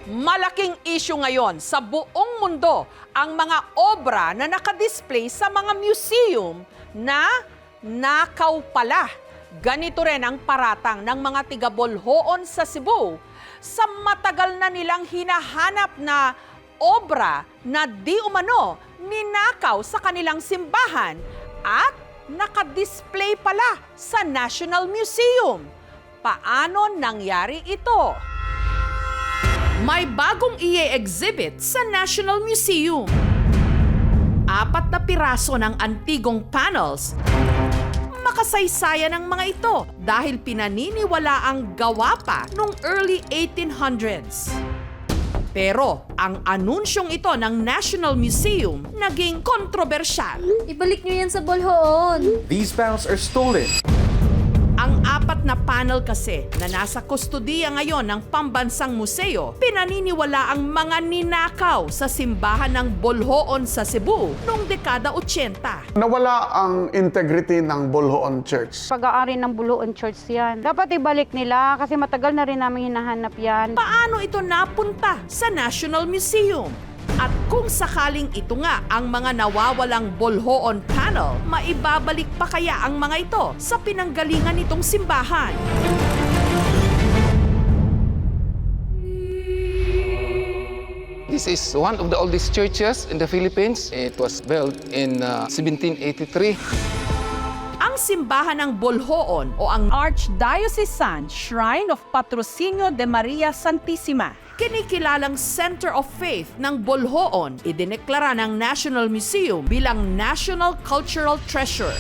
Malaking issue ngayon sa buong mundo ang mga obra na nakadisplay sa mga museum na nakaw pala. Ganito rin ang paratang ng mga tiga-Bolhoon sa Cebu sa matagal na nilang hinahanap na obra na di umano ninakaw sa kanilang simbahan at nakadisplay pala sa National Museum. Paano nangyari ito? May bagong i-exhibit sa National Museum. 4 na piraso ng antigong panels. Makasaysayan ang mga ito dahil pinaniniwala ang gawa pa noong early 1800s. Pero ang anunsyong ito ng National Museum naging kontrobersyal. Ibalik nyo yan sa Bolhoon. These panels are stolen. Ang 4 na panel kasi na nasa kustodiya ngayon ng Pambansang Museo, pinaniniwala ang mga ninakaw sa simbahan ng Bolhoon sa Cebu noong dekada 80. Nawala ang integrity ng Bolhoon Church. Pag-aari ng Bolhoon Church yan. Dapat ibalik nila kasi matagal na rin namin hinahanap yan. Paano ito napunta sa National Museum? At kung sakaling ito nga ang mga nawawalang Bolhoon panel, maibabalik pa kaya ang mga ito sa pinanggalingan nitong simbahan? This is one of the oldest churches in the Philippines. It was built in 1783. Ang simbahan ng Bolhoon o ang Archdiocesan Shrine of Patrocinio de Maria Santissima, kinikilalang Center of Faith ng Bolhoon, idineklara ng National Museum bilang National Cultural Treasure.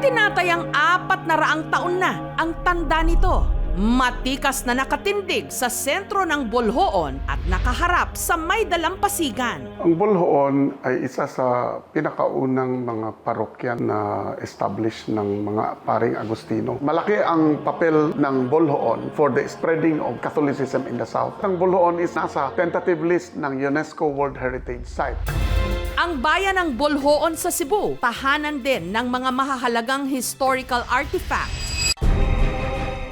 Tinatayang 400 taon na ang tanda nito. Matikas na nakatindig sa sentro ng Bolhoon at nakaharap sa may dalampasigan. Ang Bolhoon ay isa sa pinakaunang mga parokya na established ng mga paring Agustino. Malaki ang papel ng Bolhoon for the spreading of Catholicism in the South. Ang Bolhoon is nasa tentative list ng UNESCO World Heritage Site. Ang bayan ng Bolhoon sa Cebu, tahanan din ng mga mahahalagang historical artifacts.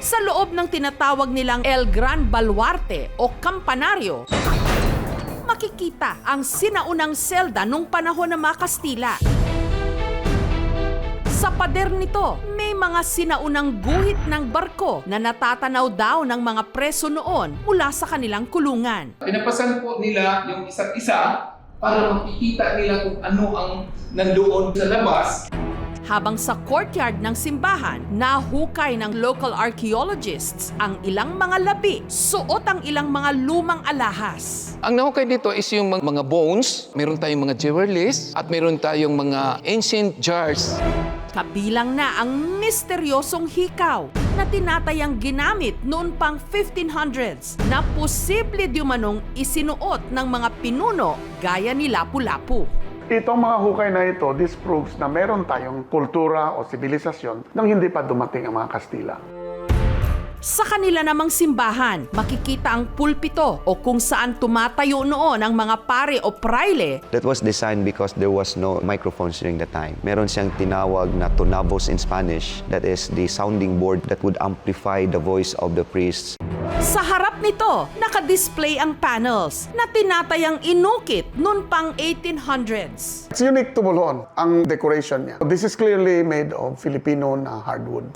Sa loob ng tinatawag nilang El Gran Baluarte o Kampanaryo, makikita ang sinaunang selda nung panahon ng mga Kastila. Sa pader nito, may mga sinaunang guhit ng barko na natatanaw daw ng mga preso noon mula sa kanilang kulungan. Pinapasan po nila yung isa't isa para makikita nila kung ano ang nandoon sa labas. Habang sa courtyard ng simbahan, nahukay ng local archaeologists ang ilang mga labi, suot ang ilang mga lumang alahas. Ang nahukay dito is yung mga bones, meron tayong mga jewelries, at meron tayong mga ancient jars. Kabilang na ang misteryosong hikaw na tinatayang ginamit noon pang 1500s na posible diumanong isinuot ng mga pinuno gaya ni Lapu-Lapu. Itong mga hukay na ito, this proves na meron tayong kultura o sibilisasyon nang hindi pa dumating ang mga Kastila. Sa kanila namang simbahan, makikita ang pulpito o kung saan tumatayo noon ang mga pare o praile. That was designed because there was no microphones during the time. Meron siyang tinawag na tonabos in Spanish, that is the sounding board that would amplify the voice of the priests. Sa harap nito, nakadisplay ang panels na tinatayang inukit noon pang 1800s. It's unique to Bolhoon, ang decoration niya. This is clearly made of Filipino na hardwood.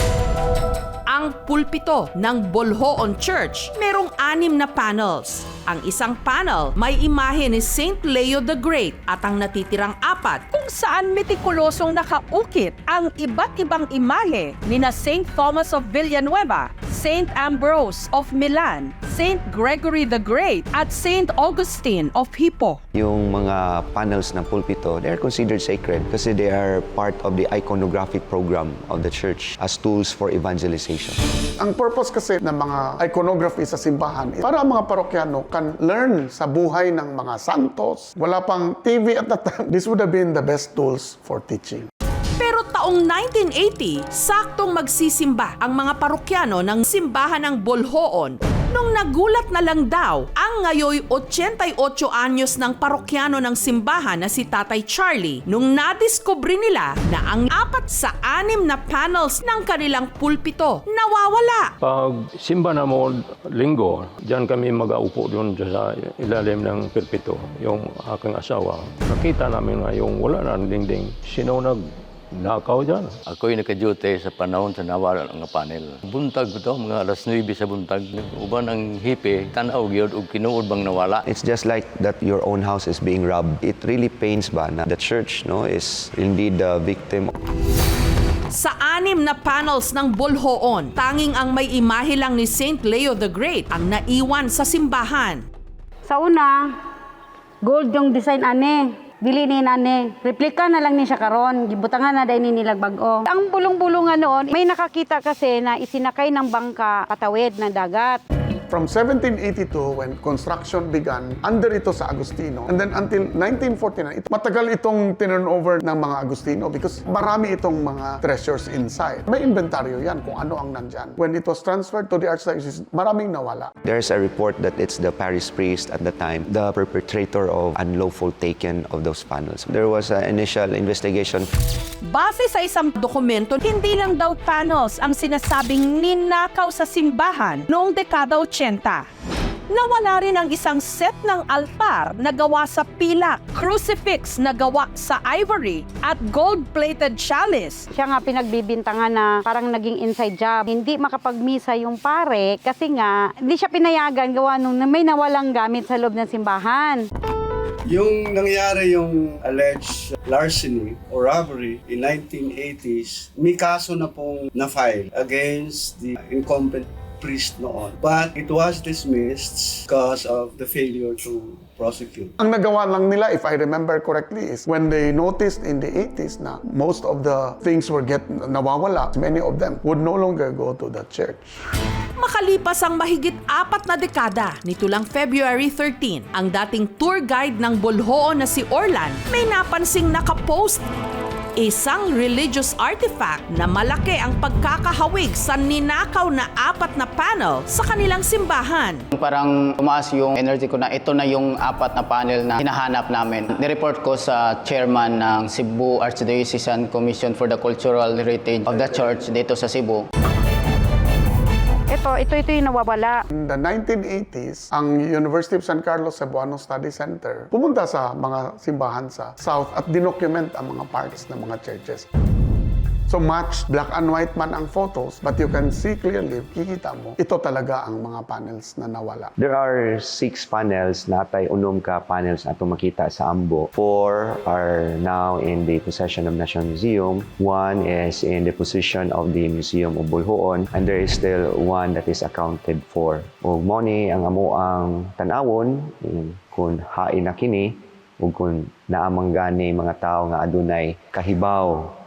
Ang pulpito ng Bolhoon Church merong 6 na panels. Ang isang panel may imahe ni Saint Leo the Great at ang natitirang 4 kung saan metikulosong nakaukit ang iba't ibang imahe ni na Saint Thomas of Villanueva, Saint Ambrose of Milan, Saint Gregory the Great at Saint Augustine of Hippo. Yung mga panels ng pulpito, they are considered sacred kasi they are part of the iconographic program of the church as tools for evangelization. Ang purpose kasi ng mga iconography sa simbahan para ang mga parokyano can learn sa buhay ng mga santos. Wala pang TV at that time. This would have been the best tools for teaching. Pero taong 1980, saktong magsisimba ang mga parokyano ng simbahan ng Bolhoon nung nagulat na lang daw ang Ang ngayoy 88 anyos ng parokyano ng simbahan na si Tatay Charlie nung nadiskubre nila na ang 4 sa 6 na panels ng kanilang pulpito nawawala. Pag simba na mo linggo, diyan kami mag-aupo doon sa ilalim ng pulpito. Yung aking asawa, nakita namin nga yung wala na dingding. Sino nakaw dyan? Ako'y naka-duty sa panahon sa nawala nga panel. Buntag ko to, mga alas 9 sa buntag. Uban ang hipe, tanaw gyud og kinuod bang nawala. It's just like that your own house is being robbed. It really pains ba na the church is indeed the victim. Sa 6 na panels ng Bolhoon, tanging ang may imahe lang ni Saint Leo the Great ang naiwan sa simbahan. Sa una, gold yung design ane. Dili ni nane. Replika na lang ni siya karon. Gibutangan na dahil ni nilag bag-o. Ang bulong-bulungan noon, may nakakita kasi na isinakay ng bangka patawid ng dagat. From 1782, when construction began, under ito sa Agustino. And then until 1949, matagal itong tinurnover ng mga Agustino because marami itong mga treasures inside. May inventaryo yan kung ano ang nandyan. When it was transferred to the Archdiocese, maraming nawala. There's a report that it's the parish priest at the time, the perpetrator of unlawful taken of those panels. There was an initial investigation. Base sa isang dokumento, hindi lang daw panels ang sinasabing ninakaw sa simbahan noong dekada 80. Nawala rin ang isang set ng altar na gawa sa pilak, crucifix na gawa sa ivory, at gold-plated chalice. Siya nga pinagbibintangan na parang naging inside job. Hindi makapagmisa yung pare kasi nga hindi siya pinayagan gawa nung may nawalang gamit sa loob ng simbahan. Yung nangyari yung alleged larceny or robbery in 1980s, may kaso na pong na-file against the incumbent priest noon. But it was dismissed because of the failure to prosecute. Ang nagawa lang nila, if I remember correctly, is when they noticed in the 80s na most of the things were nawawala, many of them would no longer go to the church. Makalipas ang mahigit 4 na dekada, nito lang February 13, ang dating tour guide ng Bolhoon na si Orlan may napansing nakapost isang religious artifact na malaki ang pagkakahawig sa ninakaw na 4 na panel sa kanilang simbahan. Parang tumaas yung energy ko na ito na yung 4 na panel na hinahanap namin. Nireport ko sa chairman ng Cebu Archdiocesan Commission for the Cultural Heritage of the Church dito sa Cebu. Ito yung nawawala. In the 1980s, ang University of San Carlos Cebuano Study Center pumunta sa mga simbahan sa South at dinocument ang mga parts ng mga churches. So matched, black and white man ang photos, but you can see clearly, kikita mo, ito talaga ang mga panels na nawala. There are 6 panels, natay unom ka panels na itong makita sa Ambo. 4 are now in the possession of National Museum. 1 is in the possession of the Museum of Bolhoon. And there is still 1 that is accounted for. O moni ang amo ang tanawon, kung hain na kini, o kung naamang gani mga tao nga adunay kahibaw,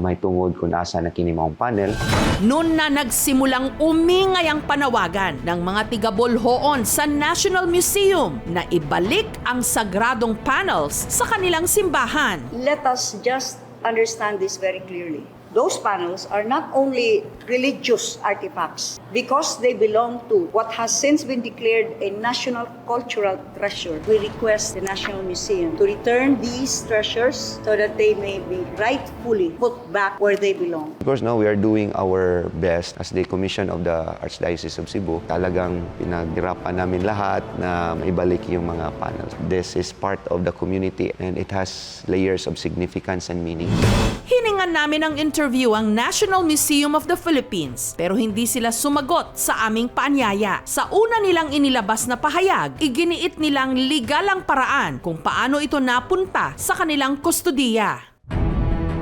may tungod kung asa na kini maong panel. Noon na nagsimulang umingay ang panawagan ng mga tiga-Bolhoon sa National Museum na ibalik ang sagradong panels sa kanilang simbahan. Let us just understand this very clearly. Those panels are not only religious artifacts because they belong to what has since been declared a national cultural treasure. We request the National Museum to return these treasures so that they may be rightfully put back where they belong. Of course, we are doing our best as the Commission of the Archdiocese of Cebu. Talagang pinaghirapan namin lahat na maibalik yung mga panels. This is part of the community and it has layers of significance and meaning. Hiningan namin ang interview ang National Museum of the Philippines pero hindi sila sumagot sa aming paanyaya. Sa una nilang inilabas na pahayag, iginiit nilang legal ang paraan kung paano ito napunta sa kanilang kustodiya.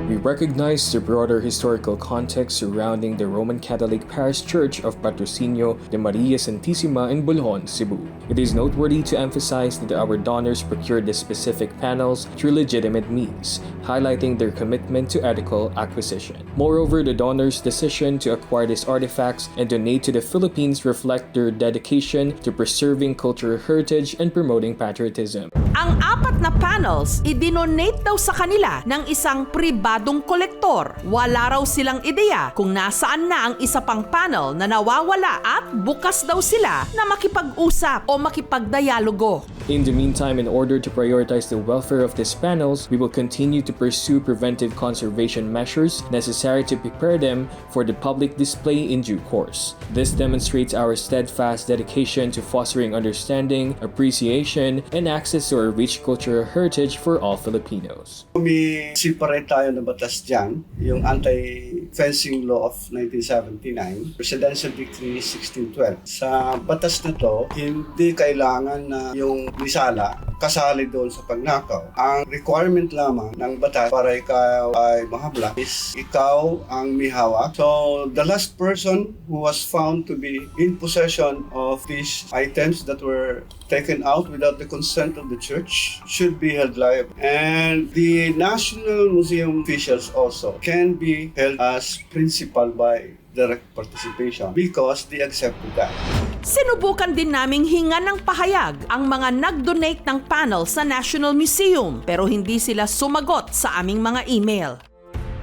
We recognize the broader historical context surrounding the Roman Catholic Parish Church of Patrocinio de Maria Santissima in Bolhoon, Cebu. It is noteworthy to emphasize that our donors procured the specific panels through legitimate means, highlighting their commitment to ethical acquisition. Moreover, the donors' decision to acquire these artifacts and donate to the Philippines reflect their dedication to preserving cultural heritage and promoting patriotism. Ang 4 na panels, idinonate daw sa kanila ng isang pribadong kolektor. Wala raw silang ideya kung nasaan na ang isa pang panel na nawawala at bukas daw sila na makipag-usap o makipagdialogo. In the meantime, in order to prioritize the welfare of these panels, we will continue to pursue preventive conservation measures necessary to prepare them for the public display in due course. This demonstrates our steadfast dedication to fostering understanding, appreciation, and access to our rich cultural heritage for all Filipinos. May separate tayo na batas dyan, yung Anti-Fencing Law of 1979, Presidential Decree 1612. Sa batas na to, hindi kailangan na yung misala kasali doon sa pagnakaw. Ang requirement lamang ng batas para ikaw ay mahabla is ikaw ang may hawak. So, the last person who was found to be in possession of these items that were taken out without the consent of the church should be held liable. And the National Museum officials also can be held as principal by direct participation because they accepted that. Sinubukan din naming hinga ng pahayag ang mga nag-donate ng panel sa National Museum pero hindi sila sumagot sa aming mga email.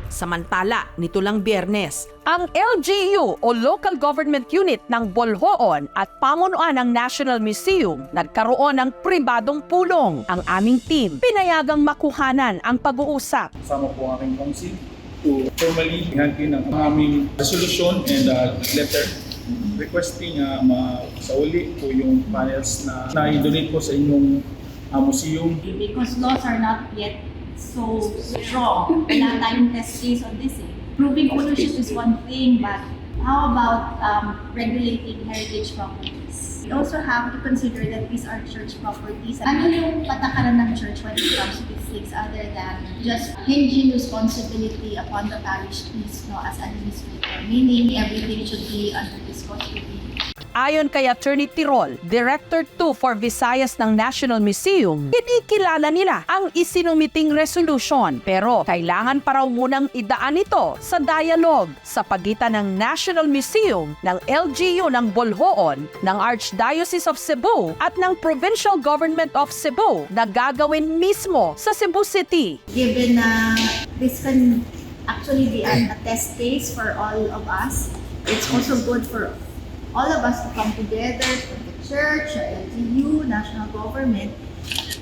Samantala, nito lang Biyernes, ang LGU o Local Government Unit ng Bolhoon at pamunuan ng National Museum nagkaroon ng pribadong pulong. Ang aming team pinayagang makuhanan ang pag-uusap. Kasama po ang aking council to formally ihantin ang aming resolution and letter requesting masauli po yung panels na i-donate po sa inyong museum. Because laws are not yet so strong. Wala tayong test case on this eh. Proving ownership is one thing, but how about regulating heritage properties? We also have to consider that these are church properties. Ano yung patakaran ng church when it comes to these things other than just hinging responsibility upon the parish priest as administrator? Meaning everything should be under his custody. Ayon kay Attorney Tirol, Director 2 for Visayas ng National Museum, kinikilala nila ang isinumiting resolution pero kailangan pa raw munang idaan ito sa dialogue sa pagitan ng National Museum, ng LGU ng Bolhoon, ng Archdiocese of Cebu at ng Provincial Government of Cebu na gagawin mismo sa Cebu City. Given na this can actually be a test case for all of us, it's also good for all of us to come together, from the church, LGU, national government.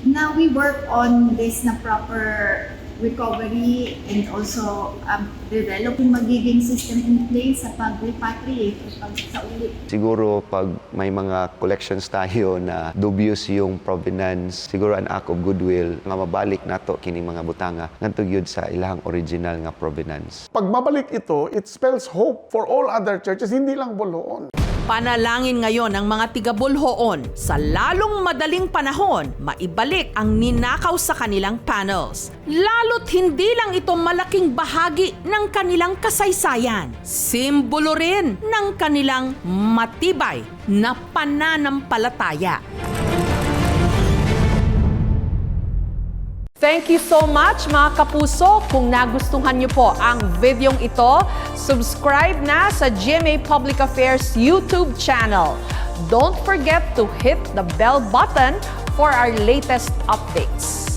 Now we work on this na proper recovery and also developing magiging system in place sa pag-repatriate o pag-sauli. Siguro pag may mga collections tayo na dubious yung provenance, siguro an act of goodwill nga mabalik nato kining mga butanga ngadto gyud sa ilang original nga provenance. Pag mabalik ito, it spells hope for all other churches, hindi lang Bolhoon. Panalangin ngayon ng mga tiga-Bolhoon sa lalong madaling panahon maibalik ang ninakaw sa kanilang panels. Lalo't hindi lang ito malaking bahagi ng kanilang kasaysayan. Simbolo rin ng kanilang matibay na pananampalataya. Thank you so much mga kapuso. Kung nagustuhan niyo po ang videong ito, subscribe na sa GMA Public Affairs YouTube channel. Don't forget to hit the bell button for our latest updates.